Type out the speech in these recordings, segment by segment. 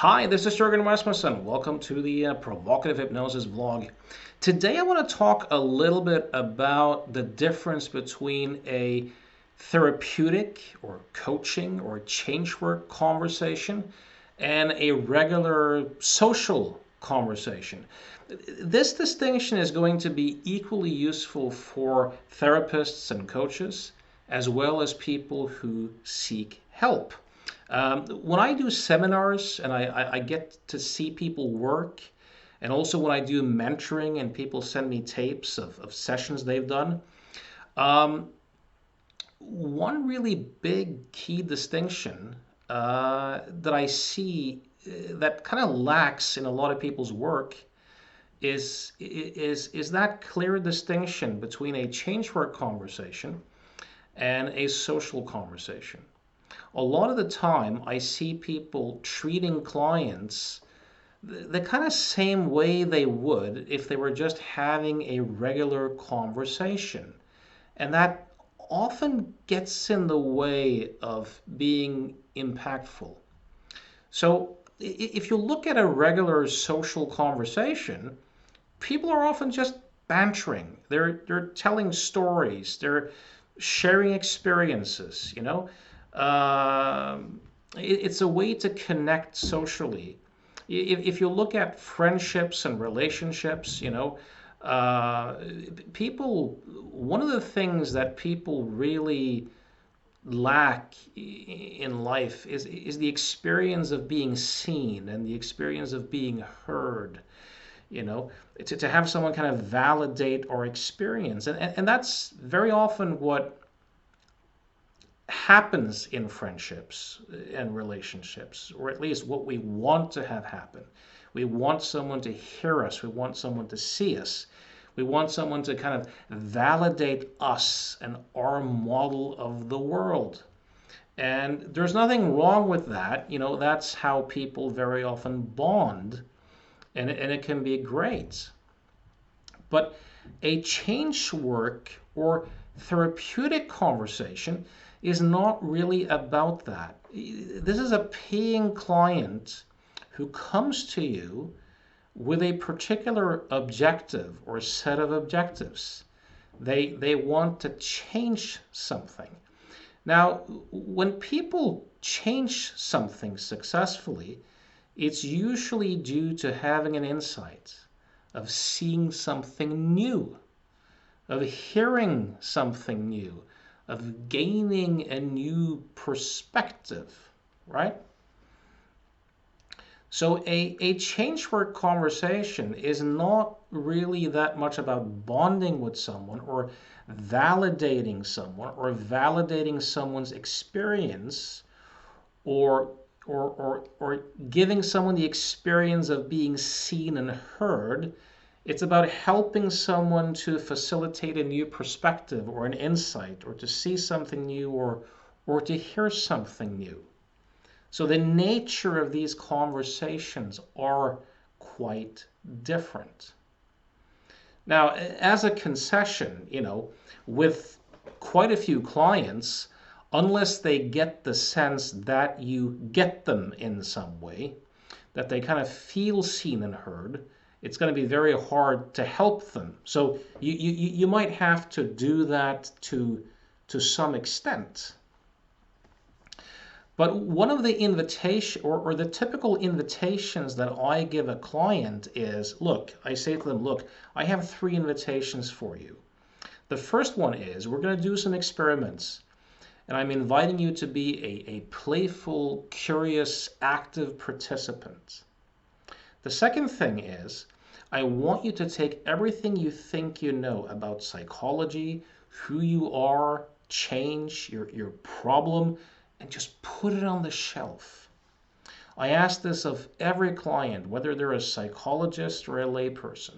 Hi, this is Jürgen Rasmussen. Welcome to the Provocative Hypnosis vlog. Today I want to talk a little bit about the difference between a therapeutic or coaching or change work conversation and a regular social conversation. This distinction is going to be equally useful for therapists and coaches as well as people who seek help. When I do seminars and I get to see people work, and also when I do mentoring and people send me tapes of sessions they've done, um, one really big key distinction that I see that kind of lacks in a lot of people's work is that clear distinction between a change work conversation and a social conversation. A lot of the time I see people treating clients the kind of same way they would if they were just having a regular conversation. And that often gets in the way of being impactful. So if you look at a regular social conversation, people are often just bantering. They're telling stories. They're sharing experiences. It's a way to connect socially. If you look at friendships and relationships, uh, people, one of the things that people really lack in life is the experience of being seen and the experience of being heard, to have someone kind of validate our experience. And that's very often what happens in friendships and relationships, or at least what we want to have happen. We want someone to hear us. We want someone to see us. We want someone to kind of validate us and our model of the world. And there's nothing wrong with that. That's how people very often bond, and it can be great. But a change work or therapeutic conversation is not really about that. This is a paying client who comes to you with a particular objective or set of objectives. They want to change something. Now, when people change something successfully, it's usually due to having an insight, of seeing something new, of hearing something new, of gaining a new perspective, right? So a change work conversation is not really that much about bonding with someone or validating someone's experience, or or giving someone the experience of being seen and heard. It's about helping someone to facilitate a new perspective or an insight, or to see something new, or to hear something new. So the nature of these conversations are quite different. Now, as a concession, with quite a few clients, unless they get the sense that you get them in some way, that they kind of feel seen and heard, it's going to be very hard to help them. So you might have to do that to some extent. But one of the invitation or the typical invitations that I give a client is, look, I say to them, look, I have 3 invitations for you. The first one is we're going to do some experiments, and I'm inviting you to be a playful, curious, active participant. The second thing is I want you to take everything you think you know about psychology, who you are, change, your problem, and just put it on the shelf. I ask this of every client, whether they're a psychologist or a layperson.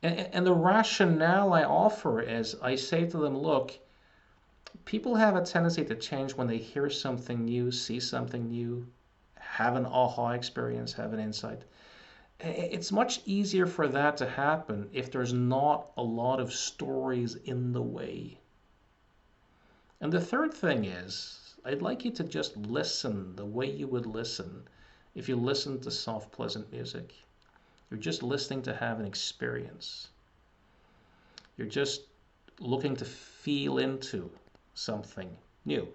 And the rationale I offer is I say to them, look, people have a tendency to change when they hear something new, see something new, have an aha experience, have an insight. It's much easier for that to happen if there's not a lot of stories in the way. And the third thing is, I'd like you to just listen the way you would listen if you listen to soft, pleasant music. You're just listening to have an experience. You're just looking to feel into something new.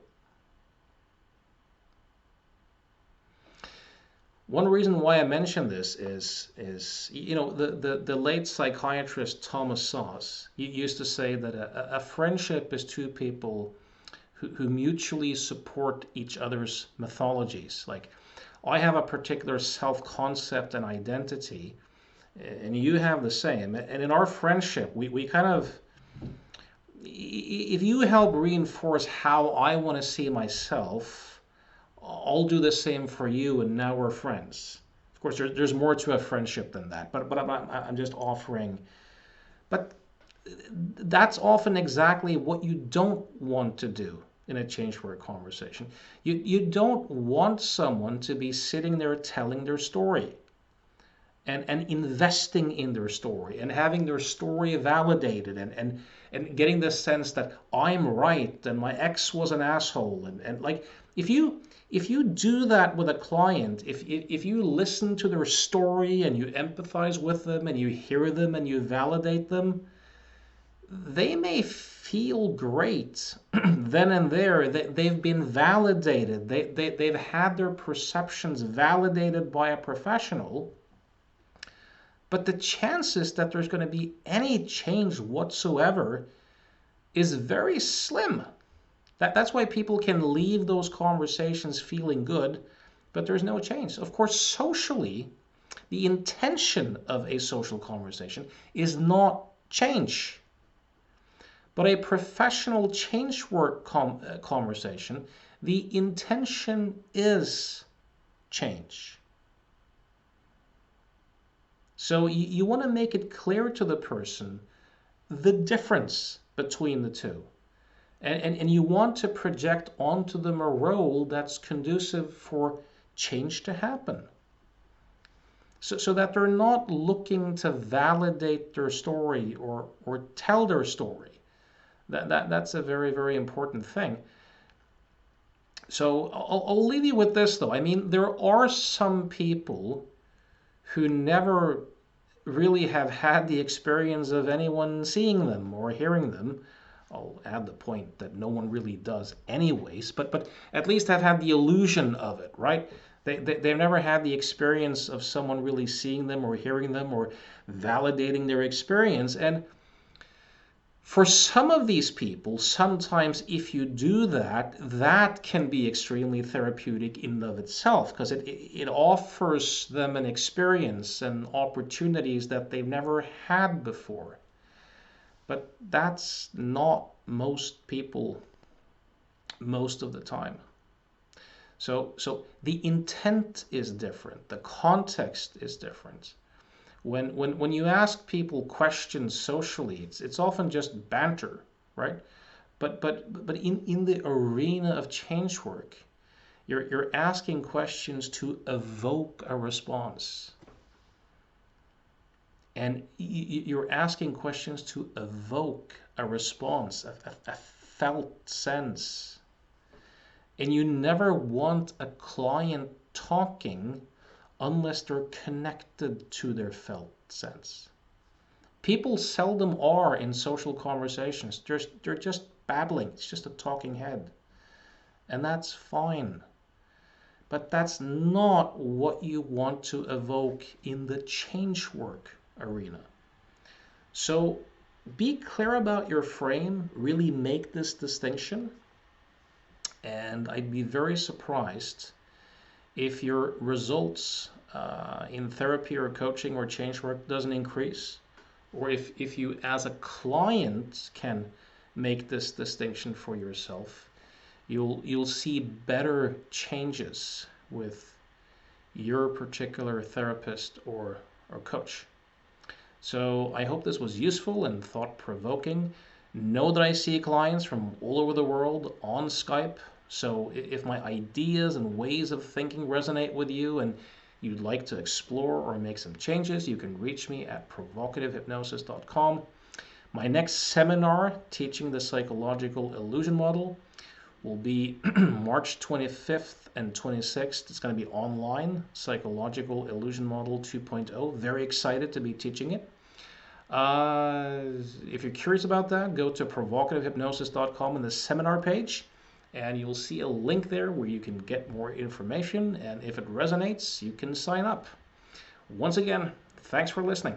One reason why I mention this is the late psychiatrist Thomas Szasz used to say that a friendship is two people who mutually support each other's mythologies. Like, I have a particular self-concept and identity, and you have the same. And in our friendship, we kind of, if you help reinforce how I want to see myself, I'll do the same for you, and now we're friends. Of course, there's more to a friendship than that, but I'm just offering. But that's often exactly what you don't want to do in a change work conversation. You don't want someone to be sitting there telling their story and investing in their story and having their story validated and getting the sense that I'm right and my ex was an asshole. And like, if you do that with a client, if you listen to their story and you empathize with them and you hear them and you validate them, they may feel great then and there. They've been validated. They've had their perceptions validated by a professional. But the chances that there's going to be any change whatsoever is very slim. That's why people can leave those conversations feeling good, but there's no change. Of course, socially, the intention of a social conversation is not change. But a professional change work conversation, the intention is change. So you want to make it clear to the person the difference between the two. And you want to project onto them a role that's conducive for change to happen. So that they're not looking to validate their story or tell their story. That's a very, very important thing. So I'll leave you with this, though. I mean, there are some people who never really have had the experience of anyone seeing them or hearing them. I'll add the point that no one really does anyways, but at least have had the illusion of it, right? They've never had the experience of someone really seeing them or hearing them or validating their experience. And for some of these people, sometimes if you do that, that can be extremely therapeutic in and of itself, because it offers them an experience and opportunities that they've never had before. But that's not most people most of the time. So the intent is different. The context is different. When you ask people questions socially, it's often just banter, right? But in the arena of change work, you're asking questions to evoke a response. And you're asking questions to evoke a response, a felt sense. And you never want a client talking unless they're connected to their felt sense. People seldom are in social conversations. They're just babbling. It's just a talking head. And that's fine. But that's not what you want to evoke in the change work arena. So be clear about your frame. Really make this distinction. And I'd be very surprised if your results in therapy or coaching or change work doesn't increase, or if you as a client can make this distinction for yourself, you'll see better changes with your particular therapist or coach. So I hope this was useful and thought-provoking. Know that I see clients from all over the world on Skype. So if my ideas and ways of thinking resonate with you and you'd like to explore or make some changes, you can reach me at provocativehypnosis.com. My next seminar, Teaching the Psychological Illusion Model, will be March 25th and 26th. It's going to be online, Psychological Illusion Model 2.0. Very excited to be teaching it. If you're curious about that, go to provocativehypnosis.com in the seminar page, and you'll see a link there where you can get more information, and if it resonates, you can sign up. Once again, thanks for listening.